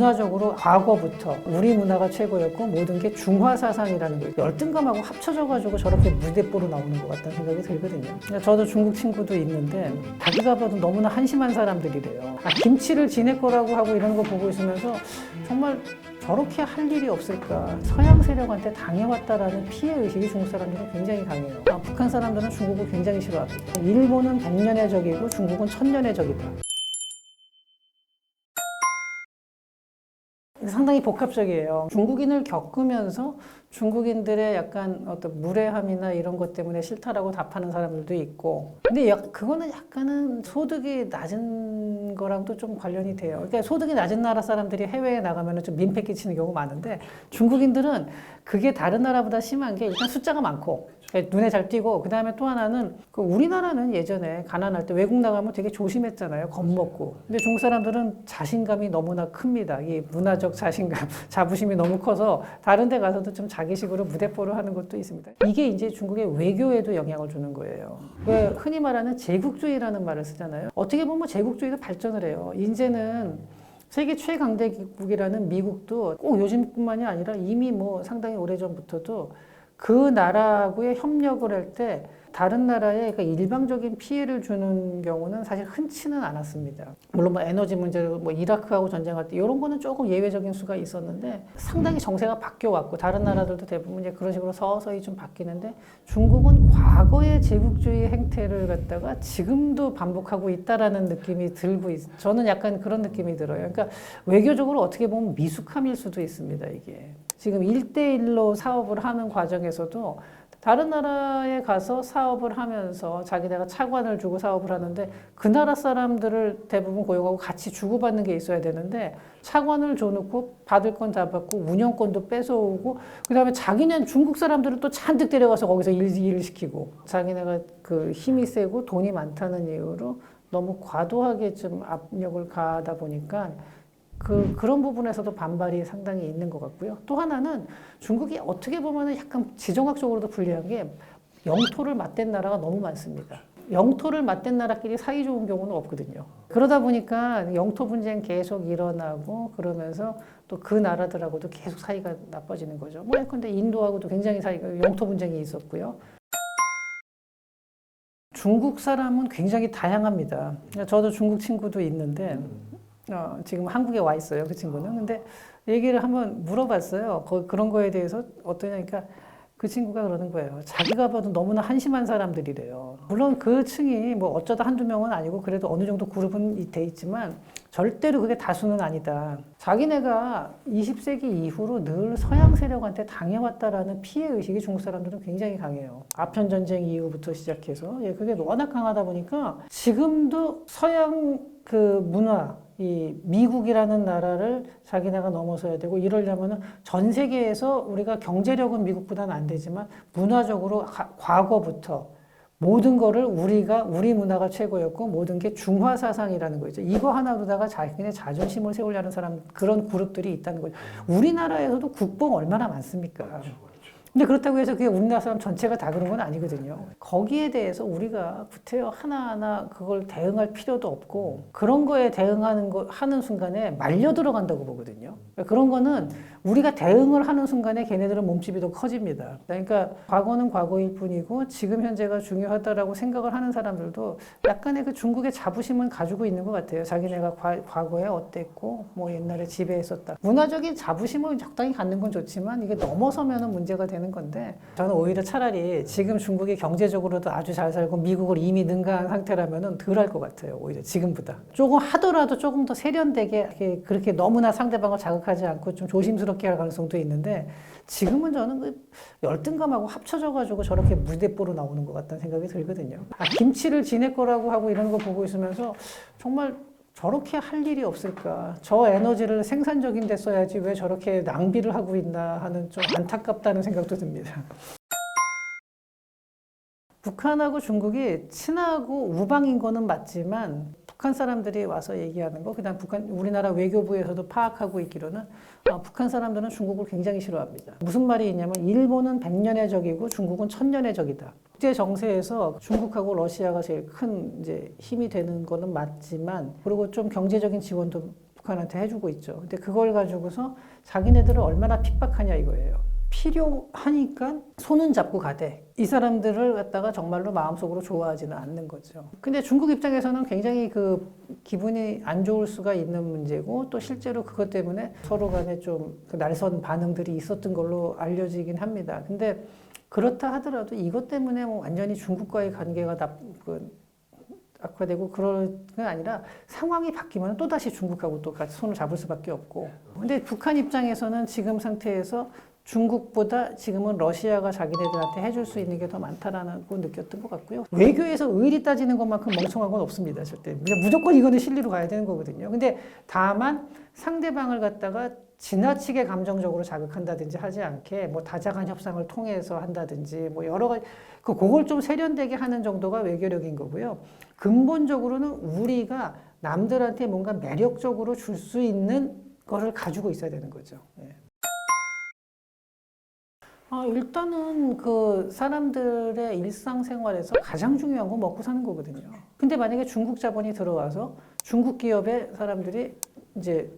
문화적으로 과거부터 우리 문화가 최고였고 모든 게 중화사상이라는 거예요. 열등감하고 합쳐져가지고 저렇게 무대뽀로 나오는 것 같다는 생각이 들거든요. 저도 중국 친구도 있는데 자기가 봐도 너무나 한심한 사람들이래요. 김치를 지낼 거라고 하고 이런 거 보고 있으면서 정말 저렇게 할 일이 없을까. 서양 세력한테 당해왔다라는 피해의식이 중국 사람들은 굉장히 강해요. 북한 사람들은 중국을 굉장히 싫어합니다. 일본은 100년의 적이고 중국은 1000년의 적이다. 상당히 복합적이에요. 중국인을 겪으면서 중국인들의 약간 어떤 무례함이나 이런 것 때문에 싫다라고 답하는 사람들도 있고, 근데 그거는 약간은 소득이 낮은 거랑도 좀 관련이 돼요. 그러니까 소득이 낮은 나라 사람들이 해외에 나가면 좀 민폐 끼치는 경우가 많은데, 중국인들은 그게 다른 나라보다 심한 게 일단 숫자가 많고 눈에 잘 띄고, 그 다음에 또 하나는 우리나라는 예전에 가난할 때 외국 나가면 되게 조심했잖아요. 겁먹고. 근데 중국 사람들은 자신감이 너무나 큽니다. 이 문화적 자신감, 자부심이 너무 커서 다른 데 가서도 좀 자기식으로 무대뽀를 하는 것도 있습니다. 이게 이제 중국의 외교에도 영향을 주는 거예요. 왜 흔히 말하는 제국주의라는 말을 쓰잖아요. 어떻게 보면 제국주의도 발전을 해요. 이제는 세계 최강대국이라는 미국도 꼭 요즘뿐만이 아니라 이미 뭐 상당히 오래전부터도 그 나라하고의 협력을 할 때 다른 나라에 그러니까 일방적인 피해를 주는 경우는 사실 흔치는 않았습니다. 물론 뭐 에너지 문제로 뭐 이라크하고 전쟁할 때 이런 거는 조금 예외적인 수가 있었는데, 상당히 정세가 바뀌어 왔고 다른 나라들도 대부분 이제 그런 식으로 서서히 좀 바뀌는데, 중국은 과거의 제국주의 행태를 갖다가 지금도 반복하고 있다라는 느낌이 들고 저는 약간 그런 느낌이 들어요. 그러니까 외교적으로 어떻게 보면 미숙함일 수도 있습니다. 이게 지금 1대1로 사업을 하는 과정에서도 다른 나라에 가서 사업을 하면서 자기네가 차관을 주고 사업을 하는데, 그 나라 사람들을 대부분 고용하고 같이 주고받는 게 있어야 되는데, 차관을 줘놓고 받을 건 다 받고 운영권도 뺏어오고, 그 다음에 자기는 중국 사람들을 또 잔뜩 데려가서 거기서 일을 시키고, 자기네가 그 힘이 세고 돈이 많다는 이유로 너무 과도하게 좀 압력을 가하다 보니까 그런 부분에서도 반발이 상당히 있는 것 같고요. 또 하나는 중국이 어떻게 보면 약간 지정학적으로도 불리한 게 영토를 맞댄 나라가 너무 많습니다. 영토를 맞댄 나라끼리 사이 좋은 경우는 없거든요. 그러다 보니까 영토 분쟁 계속 일어나고 그러면서 또 그 나라들하고도 계속 사이가 나빠지는 거죠. 뭐 예컨대 인도하고도 굉장히 영토 분쟁이 있었고요. 중국 사람은 굉장히 다양합니다. 저도 중국 친구도 있는데 지금 한국에 와 있어요, 그 친구는. 근데 얘기를 한번 물어봤어요. 그런 거에 대해서 어떠냐니까 그 친구가 그러는 거예요. 자기가 봐도 너무나 한심한 사람들이래요. 물론 그 층이 뭐 어쩌다 한두 명은 아니고 그래도 어느 정도 그룹은 돼 있지만 절대로 그게 다수는 아니다. 자기네가 20세기 이후로 늘 서양 세력한테 당해왔다라는 피해의식이 중국 사람들은 굉장히 강해요. 아편전쟁 이후부터 시작해서. 그게 워낙 강하다 보니까 지금도 서양 그 문화, 이 미국이라는 나라를 자기네가 넘어서야 되고, 이러려면은 전 세계에서 우리가 경제력은 미국보다는 안 되지만 문화적으로 과거부터 모든 거를 우리 문화가 최고였고 모든 게 중화사상이라는 거죠. 이거 하나로다가 자기네 자존심을 세우려는 사람, 그런 그룹들이 있다는 거죠. 우리나라에서도 국뽕 얼마나 많습니까? 근데 그렇다고 해서 그게 우리나라 사람 전체가 다 그런 건 아니거든요. 거기에 대해서 우리가 구태여 하나하나 그걸 대응할 필요도 없고, 그런 거에 하는 순간에 말려 들어간다고 보거든요. 그런 거는 우리가 대응을 하는 순간에 걔네들은 몸집이 더 커집니다. 그러니까 과거는 과거일 뿐이고 지금 현재가 중요하다라고 생각을 하는 사람들도 약간의 그 중국의 자부심은 가지고 있는 것 같아요. 자기네가 과거에 어땠고 뭐 옛날에 지배했었다. 문화적인 자부심을 적당히 갖는 건 좋지만 이게 넘어서면은 문제가 되는 건데, 저는 오히려 차라리 지금 중국이 경제적으로도 아주 잘 살고 미국을 이미 능가한 상태라면은 덜 할 것 같아요. 오히려 지금보다. 조금 하더라도 조금 더 세련되게 그렇게 너무나 상대방을 자극하지 않고 좀 조심스럽게 할 가능성도 있는데, 지금은 저는 그 열등감하고 합쳐져가지고 저렇게 무대뽀로 나오는 것 같다는 생각이 들거든요. 김치를 지낼 거라고 하고 이런 거 보고 있으면서 정말 저렇게 할 일이 없을까? 저 에너지를 생산적인 데 써야지 왜 저렇게 낭비를 하고 있나 하는 좀 안타깝다는 생각도 듭니다. 북한하고 중국이 친하고 우방인 거는 맞지만, 북한 사람들이 와서 얘기하는 거, 그다음 우리나라 외교부에서도 파악하고 있기로는 북한 사람들은 중국을 굉장히 싫어합니다. 무슨 말이 있냐면 일본은 100년의 적이고 중국은 1000년의 적이다. 국제 정세에서 중국하고 러시아가 제일 큰 이제 힘이 되는 거는 맞지만, 그리고 좀 경제적인 지원도 북한한테 해주고 있죠. 근데 그걸 가지고서 자기네들을 얼마나 핍박하냐 이거예요. 필요하니까 손은 잡고 가되 이 사람들을 갖다가 정말로 마음속으로 좋아하지는 않는 거죠. 근데 중국 입장에서는 굉장히 그 기분이 안 좋을 수가 있는 문제고 또 실제로 그것 때문에 서로 간에 좀 그 날선 반응들이 있었던 걸로 알려지긴 합니다. 근데 그렇다 하더라도 이것 때문에 뭐 완전히 중국과의 관계가 악화되고 그럴 건 아니라 상황이 바뀌면 또다시 중국하고 또 같이 손을 잡을 수밖에 없고. 근데 북한 입장에서는 지금 상태에서 중국보다 지금은 러시아가 자기네들한테 해줄 수 있는 게 더 많다라고 느꼈던 것 같고요. 외교에서 의리 따지는 것만큼 멍청한 건 없습니다. 절대. 무조건 이거는 실리로 가야 되는 거거든요. 근데 다만 상대방을 갖다가 지나치게 감정적으로 자극한다든지 하지 않게 뭐 다자간 협상을 통해서 한다든지 뭐 여러 가지 그걸 좀 세련되게 하는 정도가 외교력인 거고요. 근본적으로는 우리가 남들한테 뭔가 매력적으로 줄 수 있는 거를 가지고 있어야 되는 거죠. 예. 일단은 그 사람들의 일상생활에서 가장 중요한 건 먹고 사는 거거든요. 근데 만약에 중국 자본이 들어와서 중국 기업의 사람들이 이제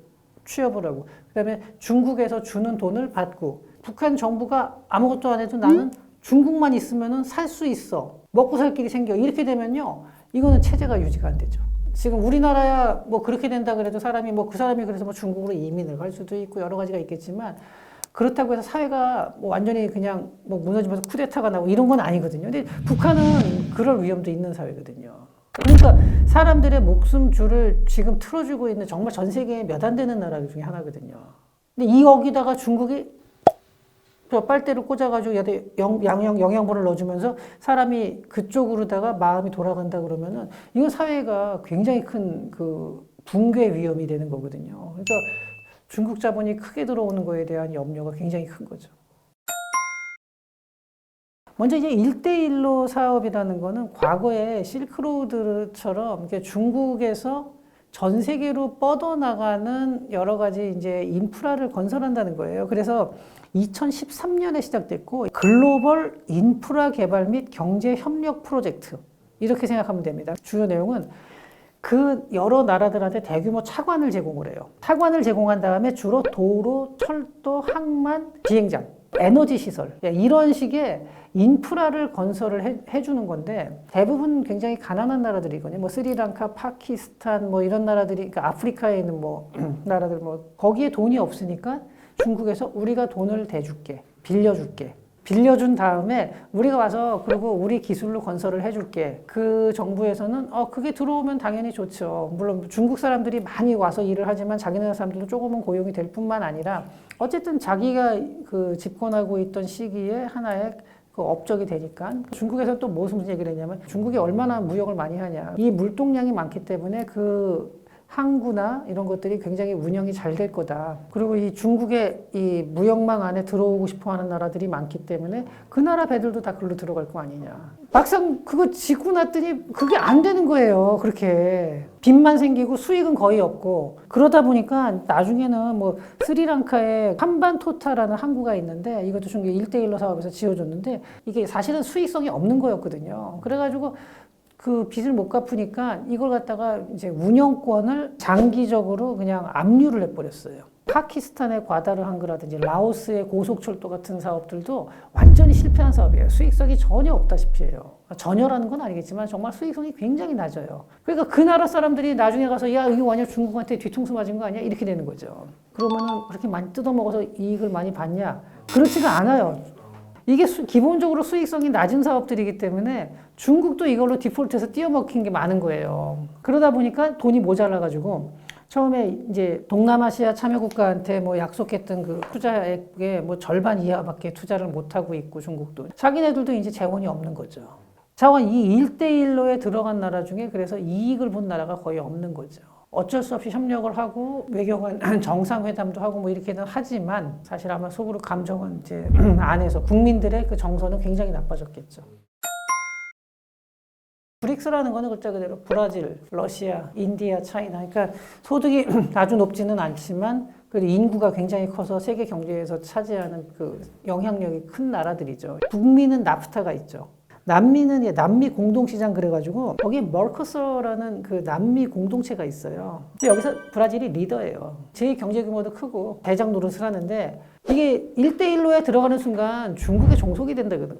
취업을 하고 그다음에 중국에서 주는 돈을 받고 북한 정부가 아무것도 안 해도 나는 중국만 있으면은 살 수 있어. 먹고 살 길이 생겨. 이렇게 되면요. 이거는 체제가 유지가 안 되죠. 지금 우리나라야 뭐 그렇게 된다 그래도 사람이 뭐 그 사람이 그래서 뭐 중국으로 이민을 갈 수도 있고 여러 가지가 있겠지만 그렇다고 해서 사회가 뭐 완전히 그냥 뭐 무너지면서 쿠데타가 나고 이런 건 아니거든요. 근데 북한은 그럴 위험도 있는 사회거든요. 그러니까 사람들의 목숨줄을 지금 틀어주고 있는 정말 전 세계에 몇 안 되는 나라 중에 하나거든요. 근데 여기다가 중국이 저 빨대를 꽂아가지고 영양분을 넣어주면서 사람이 그쪽으로다가 마음이 돌아간다 그러면은 이건 사회가 굉장히 큰 그 붕괴 위험이 되는 거거든요. 그러니까 중국 자본이 크게 들어오는 거에 대한 염려가 굉장히 큰 거죠. 먼저 이제 1대1로 사업이라는 거는 과거에 실크로드처럼 중국에서 전 세계로 뻗어나가는 여러 가지 이제 인프라를 건설한다는 거예요. 그래서 2013년에 시작됐고 글로벌 인프라 개발 및 경제 협력 프로젝트 이렇게 생각하면 됩니다. 주요 내용은 그 여러 나라들한테 대규모 차관을 제공을 해요. 차관을 제공한 다음에 주로 도로, 철도, 항만, 비행장, 에너지 시설 이런 식의 인프라를 건설을 해주는 건데 대부분 굉장히 가난한 나라들이거든요. 뭐 스리랑카, 파키스탄 뭐 이런 나라들이 그러니까 아프리카에 있는 뭐 나라들 뭐 거기에 돈이 없으니까 중국에서 우리가 돈을 대줄게, 빌려줄게. 빌려준 다음에 우리가 와서 그리고 우리 기술로 건설을 해줄게. 그 정부에서는 그게 들어오면 당연히 좋죠. 물론 중국 사람들이 많이 와서 일을 하지만 자기네 사람들도 조금은 고용이 될 뿐만 아니라 어쨌든 자기가 그 집권하고 있던 시기에 하나의 그 업적이 되니까 중국에서 또 무슨 얘기를 했냐면 중국이 얼마나 무역을 많이 하냐. 이 물동량이 많기 때문에 그 항구나 이런 것들이 굉장히 운영이 잘 될 거다. 그리고 이 중국의 이 무역망 안에 들어오고 싶어 하는 나라들이 많기 때문에 그 나라 배들도 다 글로 들어갈 거 아니냐. 막상 그거 짓고 났더니 그게 안 되는 거예요. 그렇게. 빚만 생기고 수익은 거의 없고. 그러다 보니까 나중에는 뭐 스리랑카에 한반토타라는 항구가 있는데 이것도 중국이 1대1로 사업에서 지어줬는데 이게 사실은 수익성이 없는 거였거든요. 그래가지고 그 빚을 못 갚으니까 이걸 갖다가 이제 운영권을 장기적으로 그냥 압류를 해버렸어요. 파키스탄의 과다르 항구라든지 라오스의 고속철도 같은 사업들도 완전히 실패한 사업이에요. 수익성이 전혀 없다시피 해요. 전혀라는 건 아니겠지만 정말 수익성이 굉장히 낮아요. 그러니까 그 나라 사람들이 나중에 가서 야 이거 완전 중국한테 뒤통수 맞은 거 아니야? 이렇게 되는 거죠. 그러면은 그렇게 많이 뜯어먹어서 이익을 많이 받냐? 그렇지가 않아요. 이게 기본적으로 수익성이 낮은 사업들이기 때문에 중국도 이걸로 디폴트해서 띄어먹힌 게 많은 거예요. 그러다 보니까 돈이 모자라가지고 처음에 이제 동남아시아 참여국가한테 뭐 약속했던 그 투자액의 뭐 절반 이하밖에 투자를 못하고 있고 중국도. 자기네들도 이제 재원이 없는 거죠. 자원 이 1대1로에 들어간 나라 중에 그래서 이익을 본 나라가 거의 없는 거죠. 어쩔 수 없이 협력을 하고 외교관 정상회담도 하고 뭐 이렇게는 하지만 사실 아마 속으로 감정은 이제 안에서 국민들의 그 정서는 굉장히 나빠졌겠죠. 브릭스라는 거는 글자 그대로 브라질, 러시아, 인디아, 차이나 그러니까 소득이 아주 높지는 않지만 그리고 인구가 굉장히 커서 세계 경제에서 차지하는 그 영향력이 큰 나라들이죠. 북미는 나프타가 있죠. 남미는 남미 공동시장 그래가지고 거기에 머커서라는 그 남미 공동체가 있어요. 근데 여기서 브라질이 리더예요. 제 경제 규모도 크고 대장 노릇을 하는데 이게 1대1로에 들어가는 순간 중국의 종속이 된다거든.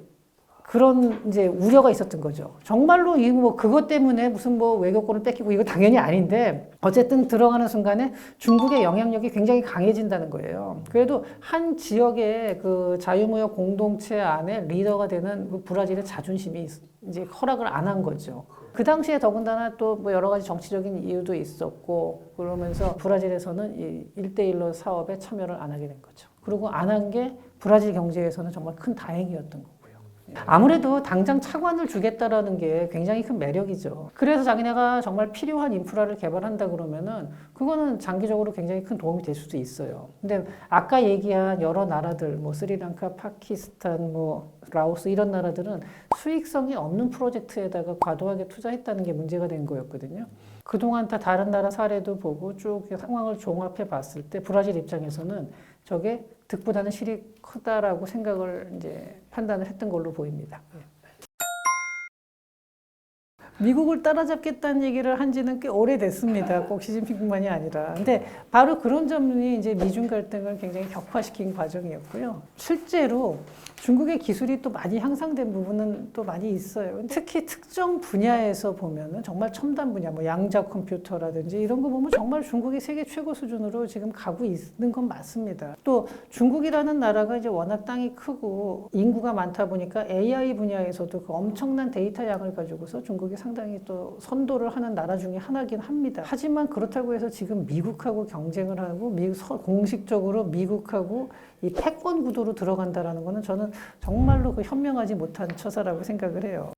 그런 이제 우려가 있었던 거죠. 정말로 이 뭐 그것 때문에 무슨 뭐 외교권을 뺏기고 이거 당연히 아닌데 어쨌든 들어가는 순간에 중국의 영향력이 굉장히 강해진다는 거예요. 그래도 한 지역의 그 자유무역 공동체 안에 리더가 되는 그 브라질의 자존심이 이제 허락을 안 한 거죠. 그 당시에 더군다나 또 뭐 여러 가지 정치적인 이유도 있었고 그러면서 브라질에서는 이 1대1로 사업에 참여를 안 하게 된 거죠. 그리고 안 한 게 브라질 경제에서는 정말 큰 다행이었던 거고. 아무래도 당장 차관을 주겠다라는 게 굉장히 큰 매력이죠. 그래서 자기네가 정말 필요한 인프라를 개발한다 그러면은 그거는 장기적으로 굉장히 큰 도움이 될 수도 있어요. 근데 아까 얘기한 여러 나라들, 뭐 스리랑카, 파키스탄, 뭐 라오스 이런 나라들은 수익성이 없는 프로젝트에다가 과도하게 투자했다는 게 문제가 된 거였거든요. 그동안 다 다른 나라 사례도 보고 쭉 상황을 종합해 봤을 때 브라질 입장에서는 저게 득보다는 실이 크다라고 생각을 이제 판단을 했던 걸로 보입니다. 미국을 따라잡겠다는 얘기를 한 지는 꽤 오래됐습니다. 꼭 시진핑뿐만이 아니라. 근데 바로 그런 점이 이제 미중 갈등을 굉장히 격화시킨 과정이었고요. 실제로 중국의 기술이 또 많이 향상된 부분은 또 많이 있어요. 특히 특정 분야에서 보면은 정말 첨단 분야, 뭐 양자 컴퓨터라든지 이런 거 보면 정말 중국이 세계 최고 수준으로 지금 가고 있는 건 맞습니다. 또 중국이라는 나라가 이제 워낙 땅이 크고 인구가 많다 보니까 AI 분야에서도 그 엄청난 데이터 양을 가지고서 중국이 상당히 또 선도를 하는 나라 중에 하나긴 합니다. 하지만 그렇다고 해서 지금 미국하고 경쟁을 하고 공식적으로 미국하고 이 패권 구도로 들어간다라는 거는 저는 정말로 그 현명하지 못한 처사라고 생각을 해요.